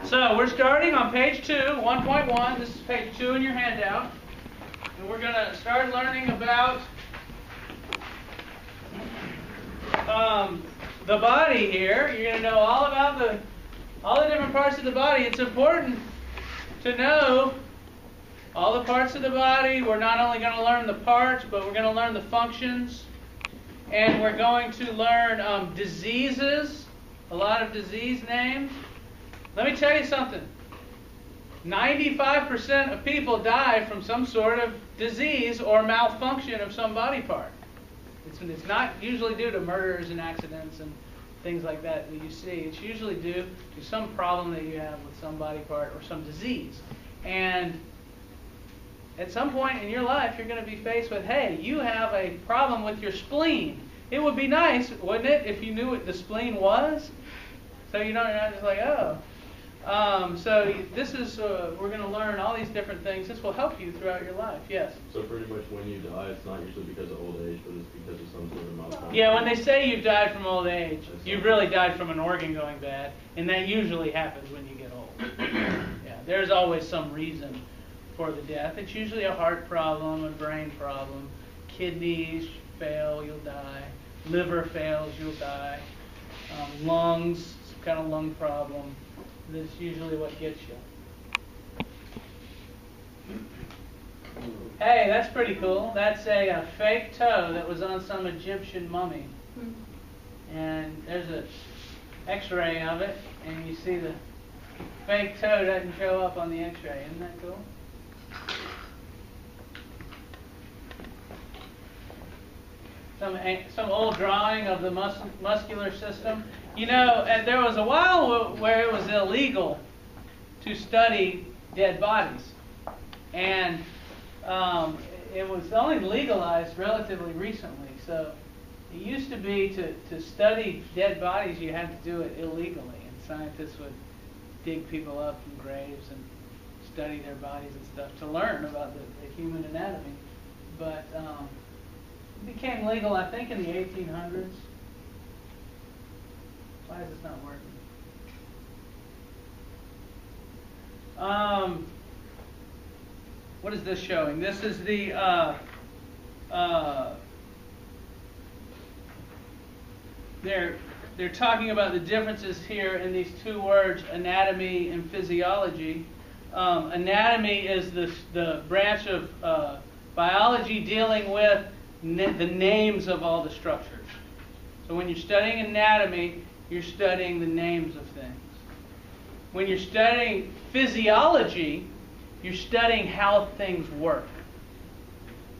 So we're starting on page 2, 1.1. This is page 2 in your handout. And we're going to start learning about the body here. You're going to know all about all the different parts of the body. It's important to know all the parts of the body. We're not only going to learn the parts, but we're going to learn the functions. And we're going to learn diseases, a lot of disease names. Let me tell you something. 95% of people die from some sort of disease or malfunction of some body part. It's not usually due to murders and accidents and things like that you see. It's usually due to some problem that you have with some body part or some disease. And at some point in your life, you're going to be faced with, hey, you have a problem with your spleen. It would be nice, wouldn't it, if you knew what the spleen was? So you're not just like, oh. So this is, we're going to learn all these different things. This will help you throughout your life. Yes? So pretty much when you die, it's not usually because of old age, but it's because of some sort of malfunction. Yeah, when they say you've died from old age, you've really died from an organ going bad, and that usually happens when you get old. Yeah, there's always some reason for the death. It's usually a heart problem, a brain problem. Kidneys fail, you'll die. Liver fails, you'll die. Lungs, some kind of lung problem. That's usually what gets you. Hey, that's pretty cool. That's a fake toe that was on some Egyptian mummy. And there's an X-ray of it, and you see the fake toe doesn't show up on the X-ray. Isn't that cool? Some old drawing of the muscular system. You know, there was a while where it was illegal to study dead bodies. And it was only legalized relatively recently. So it used to be to study dead bodies, you had to do it illegally. And scientists would dig people up from graves and study their bodies and stuff to learn about the human anatomy. But it became legal, I think, in the 1800s. Why is this not working? What is this showing? This is the they're talking about the differences here in these two words, anatomy and physiology. Anatomy is the branch of biology dealing with the names of all the structures. So when you're studying anatomy, you're studying the names of things. When you're studying physiology, you're studying how things work.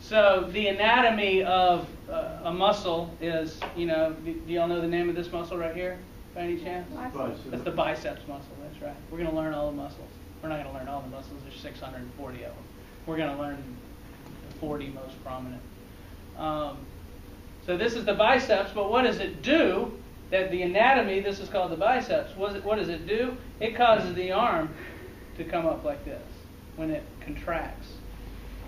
So the anatomy of a muscle is, you know, do y'all know the name of this muscle right here, by any chance? Biceps. That's the biceps muscle, that's right. We're going to learn all the muscles. We're not going to learn all the muscles, there's 640 of them. We're going to learn the 40 most prominent. So this is the biceps, but what does it do? That the anatomy, this is called the biceps. What does it do? It causes the arm to come up like this when it contracts.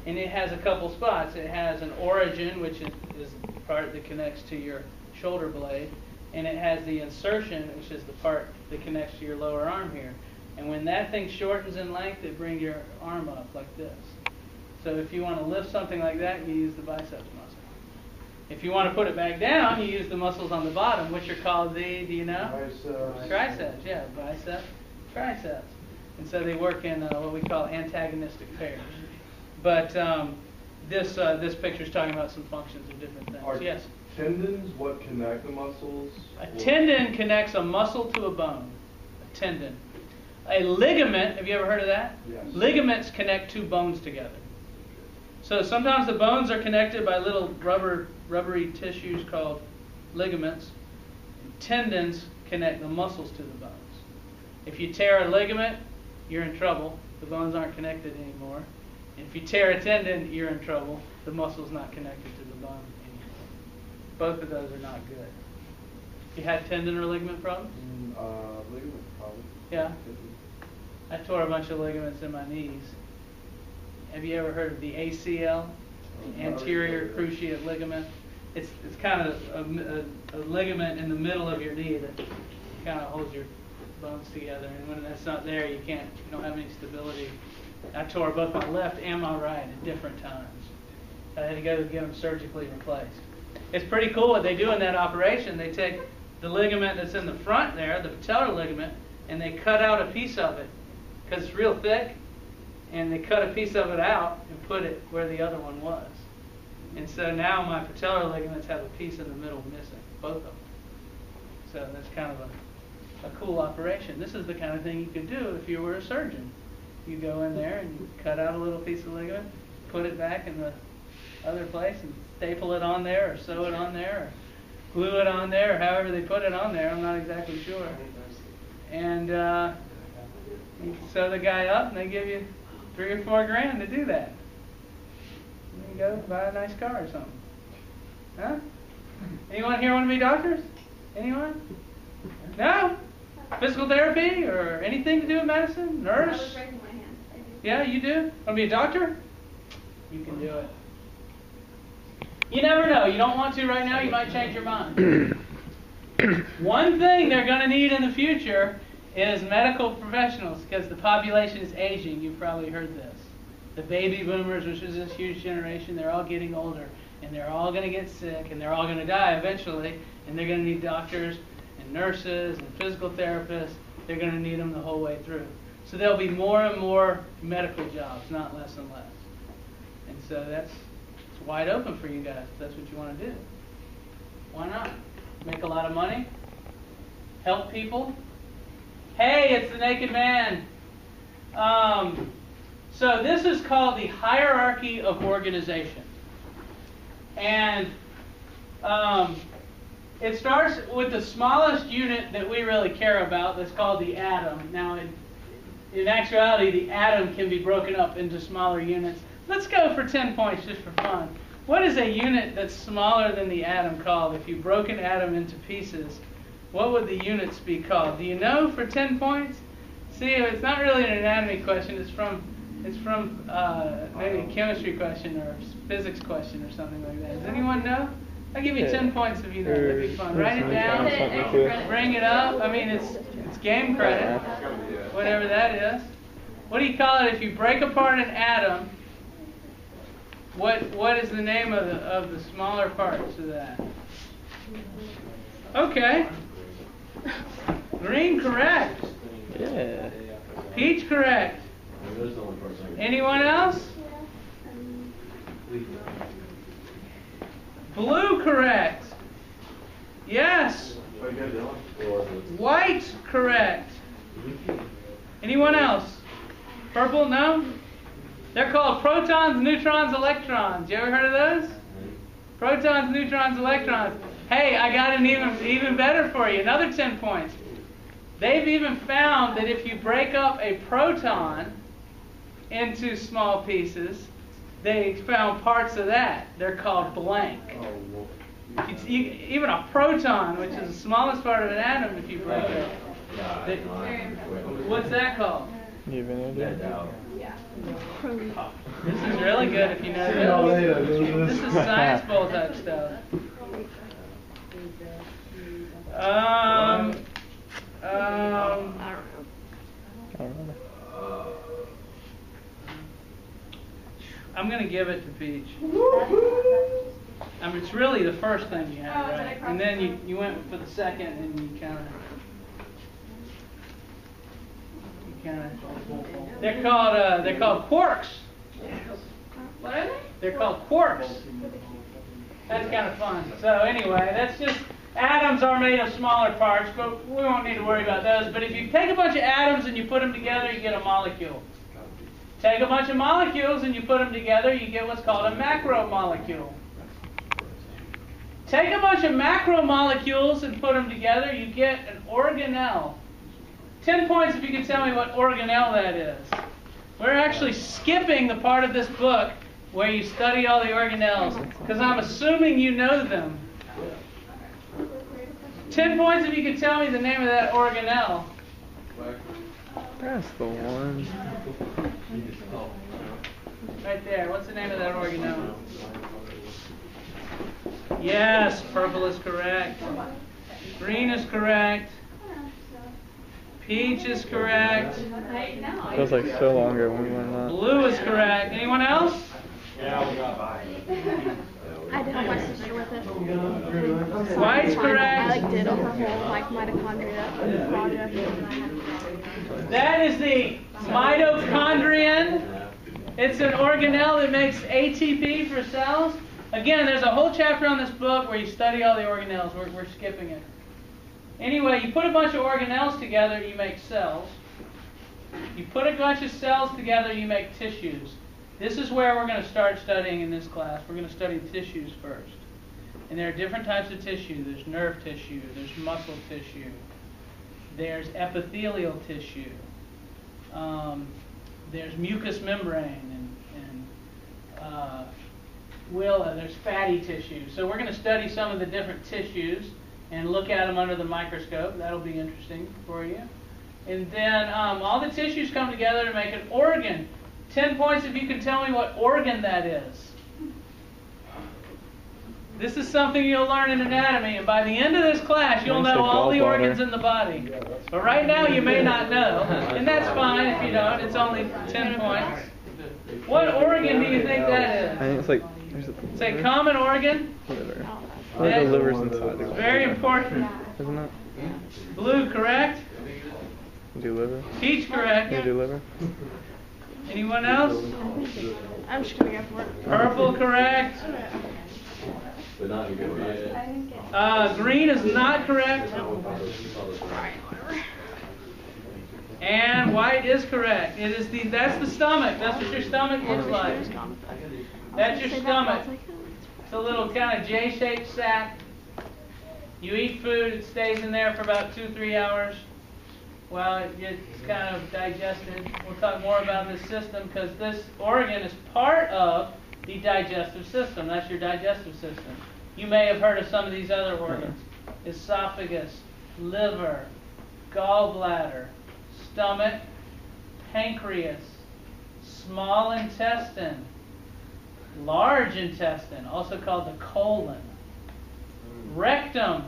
And it has a couple spots. It has an origin, which is the part that connects to your shoulder blade. And it has the insertion, which is the part that connects to your lower arm here. And when that thing shortens in length, it brings your arm up like this. So if you want to lift something like that, you use the biceps muscle. If you want to put it back down, you use the muscles on the bottom, which are called the, do you know? Triceps, yeah, biceps, triceps. And so they work in what we call antagonistic pairs. But this picture is talking about some functions of different things. Are yes? Tendons what connect the muscles? A tendon connects a muscle to a bone. A tendon. A ligament, have you ever heard of that? Yes. Ligaments connect two bones together. So sometimes the bones are connected by little rubbery tissues called ligaments. And tendons connect the muscles to the bones. If you tear a ligament, you're in trouble. The bones aren't connected anymore. And if you tear a tendon, you're in trouble. The muscle's not connected to the bone anymore. Both of those are not good. You had tendon or ligament problems? Ligament probably. Yeah. I tore a bunch of ligaments in my knees. Have you ever heard of the ACL, anterior cruciate ligament? It's kind of a ligament in the middle of your knee that kind of holds your bones together, and when that's not there, you don't have any stability. I tore both my left and my right at different times. I had to go get them surgically replaced. It's pretty cool what they do in that operation. They take the ligament that's in the front there, the patellar ligament, and they cut out a piece of it because it's real thick, and they cut a piece of it out and put it where the other one was. And so now my patellar ligaments have a piece in the middle missing, both of them. So that's kind of a cool operation. This is the kind of thing you could do if you were a surgeon. You go in there and you cut out a little piece of ligament, put it back in the other place and staple it on there or sew it on there or glue it on there or however they put it on there. I'm not exactly sure. And you sew the guy up and they give you $3 or $4 grand to do that. And you go buy a nice car or something. Huh? Anyone here want to be doctors? Anyone? No? Physical therapy or anything to do with medicine? Nurse? I was raising my hand. I do. Yeah, you do? Want to be a doctor? You can do it. You never know. You don't want to right now, you might change your mind. One thing they're going to need in the future is medical professionals because the population is aging. You've probably heard this. The baby boomers, which is this huge generation, they're all getting older. And they're all going to get sick, and they're all going to die eventually. And they're going to need doctors and nurses and physical therapists. They're going to need them the whole way through. So there'll be more and more medical jobs, not less and less. And so it's wide open for you guys if that's what you want to do. Why not? Make a lot of money. Help people. Hey, it's the Naked Man. So this is called the hierarchy of organization. And it starts with the smallest unit that we really care about, that's called the atom. Now, in actuality, the atom can be broken up into smaller units. Let's go for 10 points just for fun. What is a unit that's smaller than the atom called? If you broke an atom into pieces, what would the units be called? Do you know for 10 points? See, it's not really an anatomy question. It's from maybe a chemistry question or a physics question or something like that. Does anyone know? I'll give you 10 points if you know. That'd be fun. Write it down. Bring it up. I mean, it's game credit, whatever that is. What do you call it if you break apart an atom? What is the name of the smaller parts of that? Okay. Green correct. Yeah. Peach correct. Anyone else? Blue correct. Yes. White correct. Anyone else? Purple? No? They're called protons, neutrons, electrons. You ever heard of those? Protons, neutrons, electrons. Hey, I got an even better for you. Another 10 points. They've even found that if you break up a proton into small pieces, they found parts of that. They're called blank. Even a proton, which is the smallest part of an atom, if you break it. What's that called? You have any idea? This is really good if you know this. This is science bowl type stuff. I don't know. I'm going to give it to Peach. I mean, it's really the first thing you had, right? And then you went for the second, and you kind of. They're called quarks. What are they? They're called quarks. That's kind of fun. So anyway, that's just atoms are made of smaller parts, but we won't need to worry about those. But if you take a bunch of atoms and you put them together, you get a molecule. Take a bunch of molecules and you put them together, you get what's called a macromolecule. Take a bunch of macromolecules and put them together, you get an organelle. 10 points if you can tell me what organelle that is. We're actually skipping the part of this book where you study all the organelles, because I'm assuming you know them. 10 points if you can tell me the name of that organelle. That's the one. Right there. What's the name of that organelle? Yes, purple is correct. Green is correct. Peach is correct. Feels like so longer when we went that. Blue is correct. Anyone else? I did help my sister with it. White's correct. I did her whole mitochondria project. That is the mitochondrion. It's an organelle that makes ATP for cells. Again, there's a whole chapter on this book where you study all the organelles. We're skipping it. Anyway, you put a bunch of organelles together, you make cells. You put a bunch of cells together, you make tissues. This is where we're going to start studying in this class. We're going to study tissues first. And there are different types of tissue. There's nerve tissue, there's muscle tissue, there's epithelial tissue, there's mucous membrane, and there's fatty tissue. So we're going to study some of the different tissues and look at them under the microscope. That'll be interesting for you. And then all the tissues come together to make an organ. 10 points if you can tell me what organ that is. This is something you'll learn in anatomy, and by the end of this class, you'll know all the organs in the body. But right now, you may not know, and that's fine if you don't. It's only 10 points. What organ do you think that is? I think it's like... It's a common organ. Liver. I think the liver's inside the Very important. Isn't it? Blue, correct? Do liver? Peach, correct. You do liver? Anyone else? I'm just gonna go for it. Purple, correct. But not in good way. Green is not correct. And white is correct. It is that's the stomach. That's what your stomach looks like. That's your stomach. It's a little kind of J-shaped sac. You eat food, it stays in there for about 2-3 hours while it gets kind of digested. We'll talk more about this system because this organ is part of the digestive system. That's your digestive system. You may have heard of some of these other organs. Esophagus, liver, gallbladder, stomach, pancreas, small intestine, large intestine, also called the colon, rectum,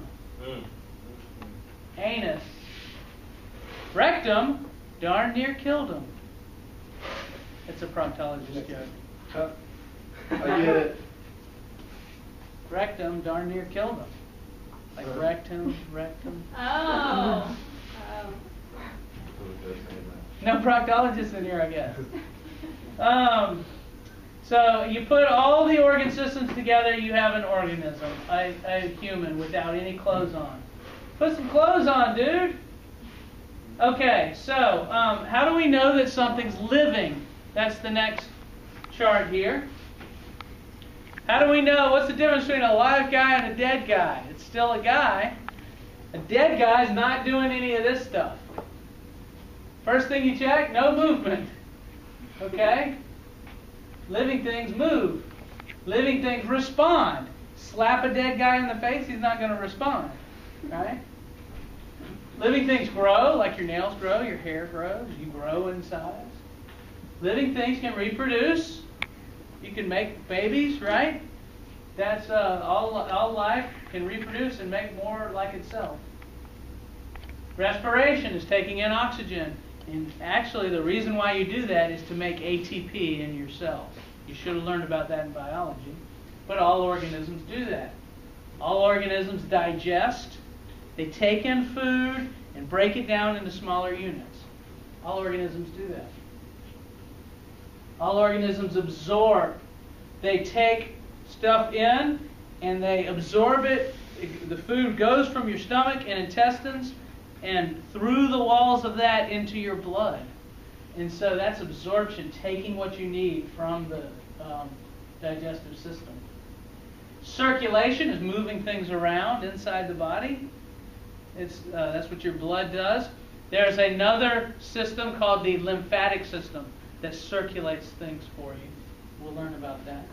anus. Rectum darn near killed him. It's a proctologist joke. I get it. Rectum darn near killed him. Like rectum. Oh. No proctologists in here, I guess. So you put all the organ systems together, you have an organism, a human without any clothes on. Put some clothes on, dude. Okay, so how do we know that something's living? That's the next chart here. How do we know? What's the difference between a live guy and a dead guy? It's still a guy. A dead guy's not doing any of this stuff. First thing you check, no movement. Okay? Living things move. Living things respond. Slap a dead guy in the face, he's not going to respond. Right? Living things grow, like your nails grow, your hair grows, you grow in size. Living things can reproduce. You can make babies, right? That's all life can reproduce and make more like itself. Respiration is taking in oxygen. And actually, the reason why you do that is to make ATP in your cells. You should have learned about that in biology. But all organisms do that. All organisms digest. They take in food and break it down into smaller units. All organisms do that. All organisms absorb. They take stuff in and they absorb it. The food goes from your stomach and intestines and through the walls of that into your blood. And so that's absorption, taking what you need from the digestive system. Circulation is moving things around inside the body. That's what your blood does. There's another system called the lymphatic system that circulates things for you. We'll learn about that.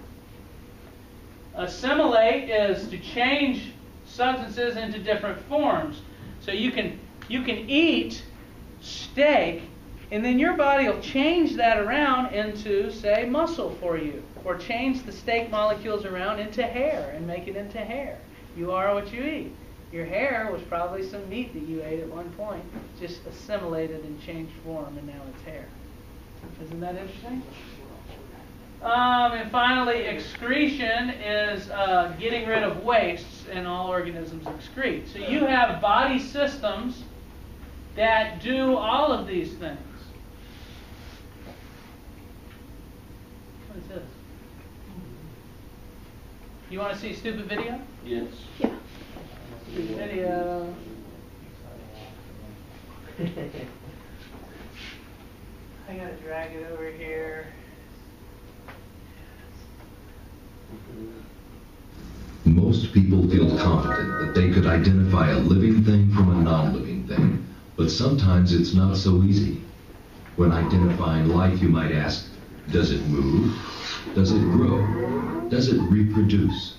Assimilate is to change substances into different forms. So you can eat steak, and then your body will change that around into, say, muscle for you, or change the steak molecules around into hair and make it into hair. You are what you eat. Your hair was probably some meat that you ate at one point, just assimilated and changed form, and now it's hair. Isn't that interesting? And finally, excretion is getting rid of wastes, and all organisms excrete. So you have body systems that do all of these things. What is this? You want to see a stupid video? Yes. Yeah. Stupid video. I gotta drag it over here. Most people feel confident that they could identify a living thing from a non-living thing, but sometimes it's not so easy. When identifying life, you might ask, does it move? Does it grow? Does it reproduce?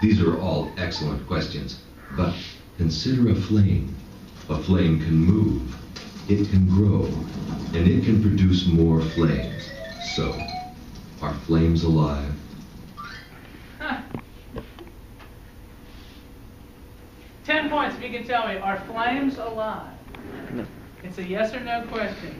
These are all excellent questions, but consider a flame. A flame can move, it can grow, and it can produce more flames. So, are flames alive? Huh. 10 points if you can tell me, are flames alive? No. It's a yes or no question.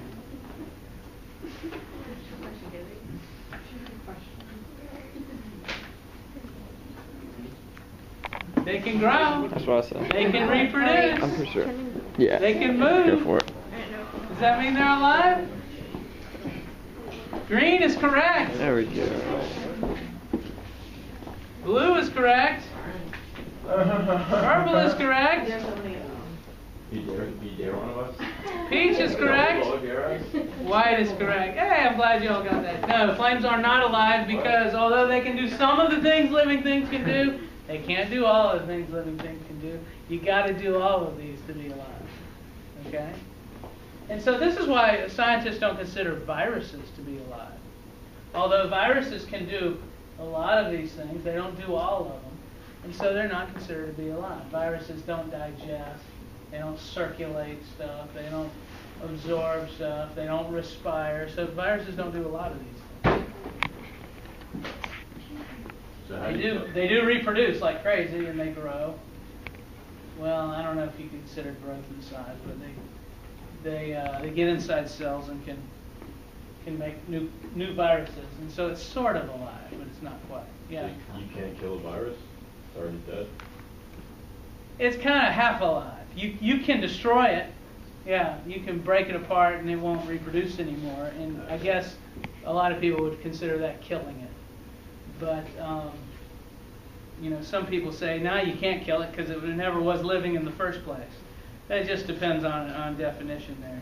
They can grow. That's what I said. They can reproduce. I'm pretty sure. Yeah. They can move. Go for it. Does that mean they're alive? Green is correct. There we go. Blue is correct. Purple is correct. You dare one of us? Peach is correct. White is correct. Hey, I'm glad you all got that. No, flames are not alive because although they can do some of the things living things can do, they can't do all of the things living things can do. You got to do all of these to be alive. Okay? And so this is why scientists don't consider viruses to be alive. Although viruses can do a lot of these things, they don't do all of them. And so they're not considered to be alive. Viruses don't digest. They don't circulate stuff. They don't absorb stuff. They don't respire. So viruses don't do a lot of these things. So how They do reproduce like crazy, and they grow. Well, I don't know if you consider growth inside, but they get inside cells and can make new viruses, and so it's sort of alive, but it's not quite. Yeah. You can't kill a virus? It's already dead? It's kind of half alive. You can destroy it. Yeah, you can break it apart and it won't reproduce anymore. And I guess a lot of people would consider that killing it. But some people say, no, you can't kill it because it never was living in the first place. That just depends on definition there.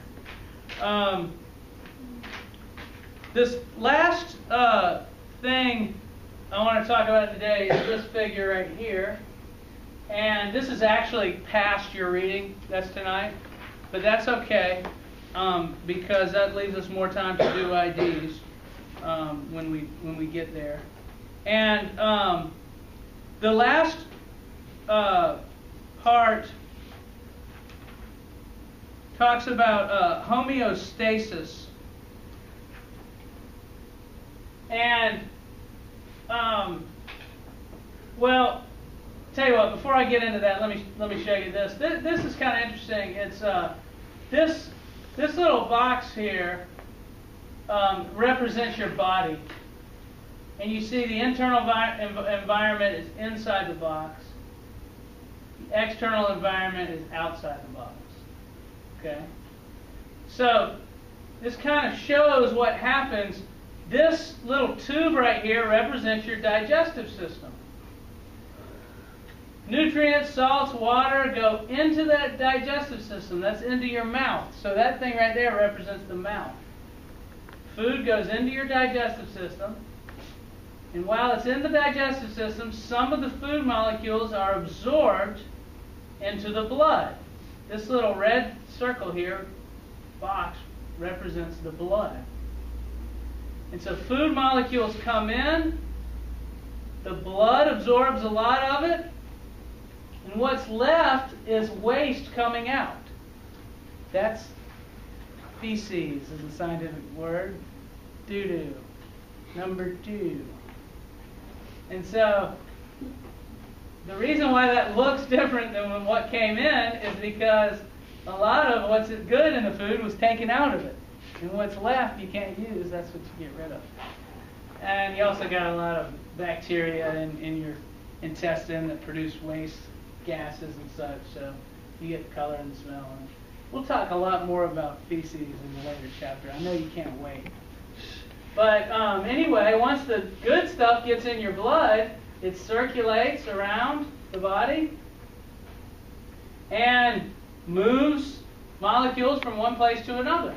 This last thing I want to talk about today is this figure right here. And this is actually past your reading. That's tonight. But that's okay because that leaves us more time to do IDs when we get there. And the last part talks about homeostasis. And, well, tell you what, before I get into that, let me show you this. This is kind of interesting. It's this little box here represents your body. And you see the internal environment is inside the box. The external environment is outside the box. Okay? So, this kind of shows what happens. This little tube right here represents your digestive system. Nutrients, salts, water go into that digestive system. That's into your mouth. So that thing right there represents the mouth. Food goes into your digestive system. And while it's in the digestive system, some of the food molecules are absorbed into the blood. This little red circle here, box, represents the blood. And so food molecules come in, the blood absorbs a lot of it, and what's left is waste coming out. That's feces is the scientific word. Doo-doo. Number 2. And so the reason why that looks different than what came in is because a lot of what's good in the food was taken out of it. And what's left you can't use, that's what you get rid of. And you also got a lot of bacteria in your intestine that produce waste gases and such, so you get the color and the smell. And we'll talk a lot more about feces in the later chapter. I know you can't wait. But anyway, once the good stuff gets in your blood, it circulates around the body and moves molecules from one place to another.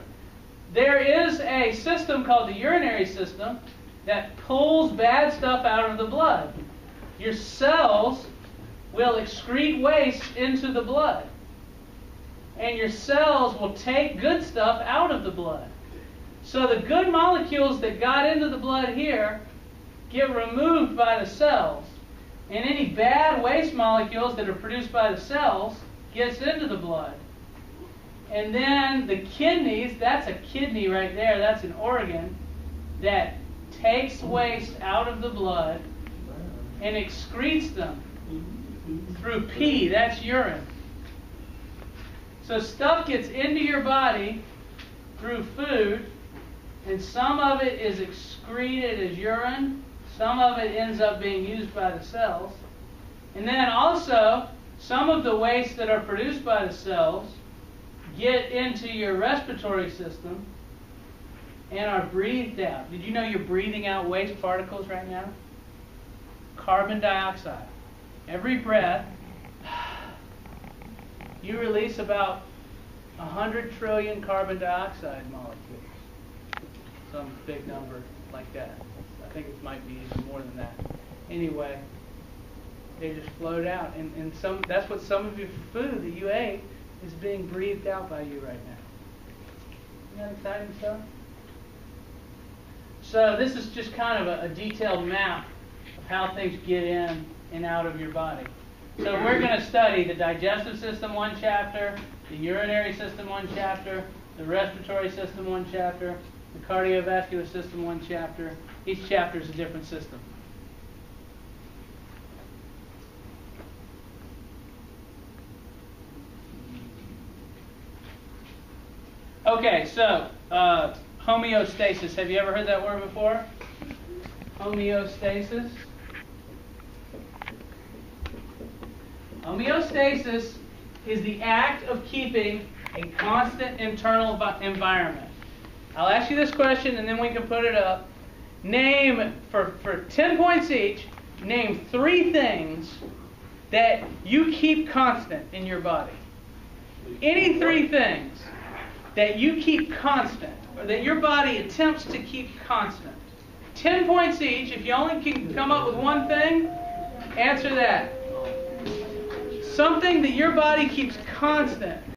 There is a system called the urinary system that pulls bad stuff out of the blood. Your cells will excrete waste into the blood. And your cells will take good stuff out of the blood. So the good molecules that got into the blood here get removed by the cells. And any bad waste molecules that are produced by the cells gets into the blood. And then the kidneys, that's a kidney right there, that's an organ that takes waste out of the blood and excretes them through pee, that's urine. So stuff gets into your body through food, and some of it is excreted as urine, some of it ends up being used by the cells. And then also, some of the waste that are produced by the cells get into your respiratory system and are breathed out. Did you know you're breathing out waste particles right now? Carbon dioxide. Every breath, you release about 100 trillion carbon dioxide molecules. Some big number like that. I think it might be even more than that. Anyway, they just float out. And that's what some of your food that you ate is being breathed out by you right now. Isn't that exciting stuff? So this is just kind of a detailed map of how things get in and out of your body. So we're going to study the digestive system, one chapter, the urinary system, one chapter, the respiratory system, one chapter, the cardiovascular system, one chapter. Each chapter is a different system. Okay, so homeostasis. Have you ever heard that word before? Homeostasis. Homeostasis is the act of keeping a constant internal environment. I'll ask you this question and then we can put it up. Name, for 10 points each, name 3 things that you keep constant in your body. Any 3 things that you keep constant, or that your body attempts to keep constant. 10 points each. If you only can come up with one thing, answer that. Something that your body keeps constant.